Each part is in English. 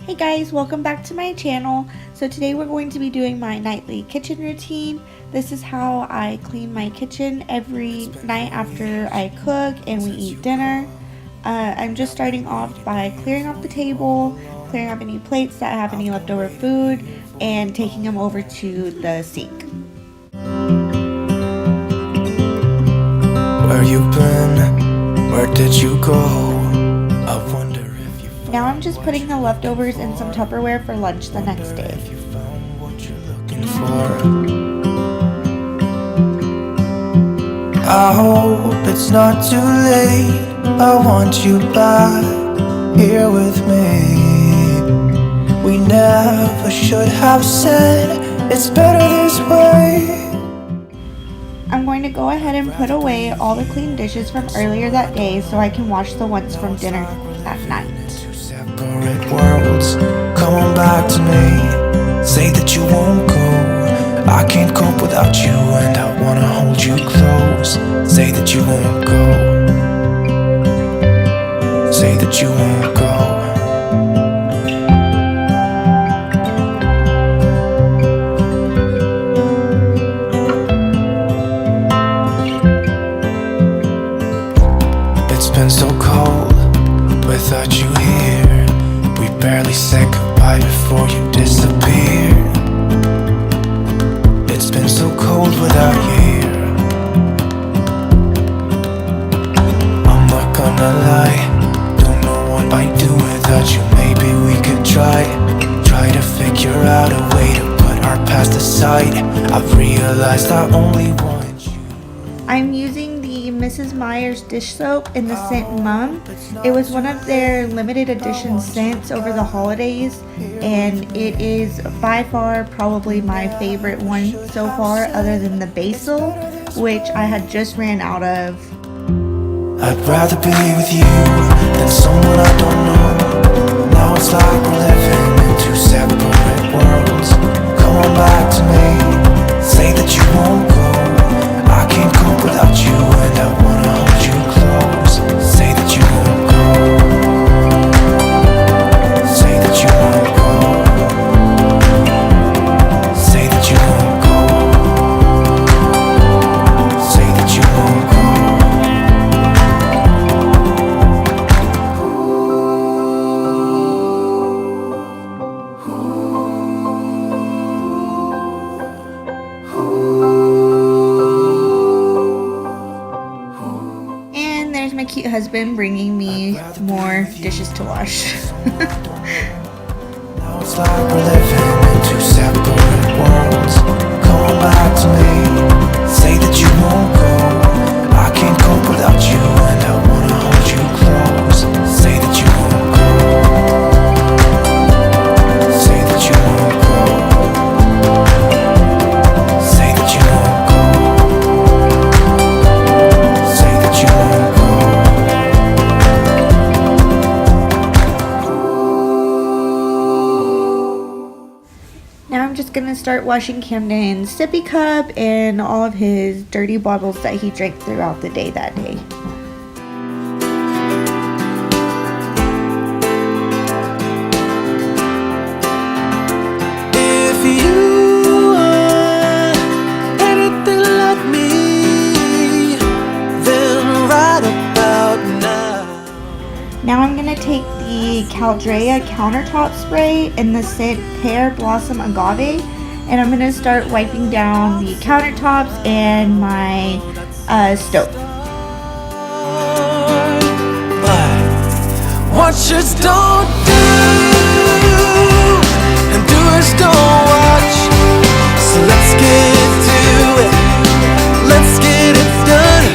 Hey guys, welcome back to my channel. So today we're going to be doing my nightly kitchen routine. This is how I clean my kitchen every night after I cook and we eat dinner. I'm just starting off by clearing off the table, clearing up any plates that have any leftover food, and taking them over to the sink. Where you been? Where did you go? I wonder if you Now I'm just putting the leftovers in some Tupperware for lunch the next day. if you found what you're looking for. I hope it's not too late. I want you back here with me. We never should have said it's better this way. I'm going to go ahead and put away all the clean dishes from earlier that day so I can wash the ones from dinner at night. Two separate worlds. Come on back to me. Say that you won't go. I can't cope without you, and I wanna hold you close. Say that you won't go. Say that you won't go. It's been so cold without you here. We barely said goodbye before you disappeared. It's been so cold without you here. I'm not gonna lie, don't know what I'd do without you. Maybe we could try to figure out a way to put our past aside. I've realized I only want you. I'm using the Mrs. Meyer's dish soap in the scent Mum. It was one of their limited edition scents over the holidays, and it is by far probably my favorite one so far, other than the basil, which I had just ran out of. I'd rather be with you than someone I don't know. Now it's like we're living in two separate worlds. Come on back to me. Say that you won't go. I can't cope without you, and I wanna hold you close. Say that you won't go. Say that you won't go. Say that you won't go. Say that you won't go. And there's my cute husband bringing me more dishes to wash. Now it's like we're living in two separate worlds. Come on back to me. Say that you won't go. I can't cope without you, and I wanna hold you close. Say that you won't go. Say that you won't go. Say that you won't go. Say that you won't go. Now I'm just gonna start washing Camden's sippy cup and all of his dirty bottles that he drank throughout the day that day. If you are anything like me, then right about now. Now I'm gonna take the Caldrea countertop spray in the scent Pear Blossom Agave, and I'm gonna start wiping down the countertops and my stove. But what just don't do, and doers don't watch. So let's get to it. Let's get it done.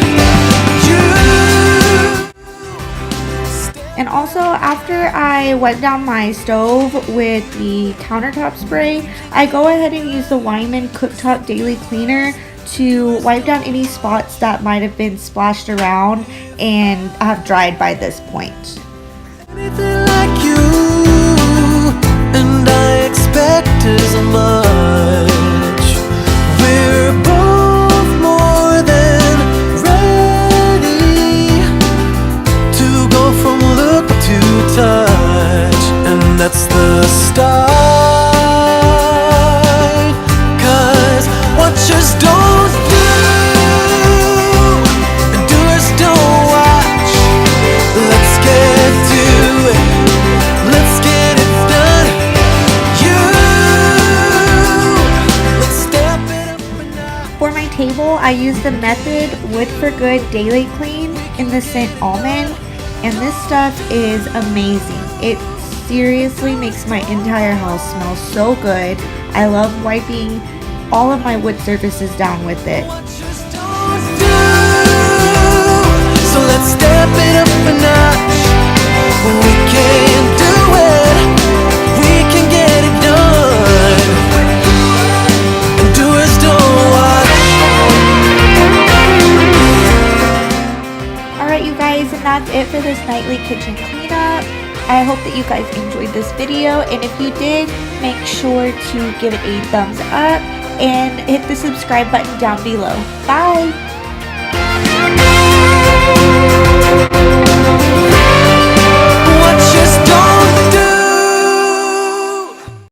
And also, after I wipe down my stove with the countertop spray, I go ahead and use the Wyman Cooktop Daily Cleaner to wipe down any spots that might have been splashed around and have dried by this point. Anything like you, and I expect as much. We're both more than ready to go from look to touch, and that's the use the Method Wood for Good Daily Clean in the scent Almond, and this stuff is amazing. It seriously makes my entire house smell so good. I love wiping all of my wood surfaces down with it. So let's step it up a notch. We can do it. We can get it done. And doers don't watch. Alright you guys, and that's it for this nightly kitchen cleanup. I hope that you guys enjoyed this video, and if you did, make sure to give it a thumbs up and hit the subscribe button down below. Bye!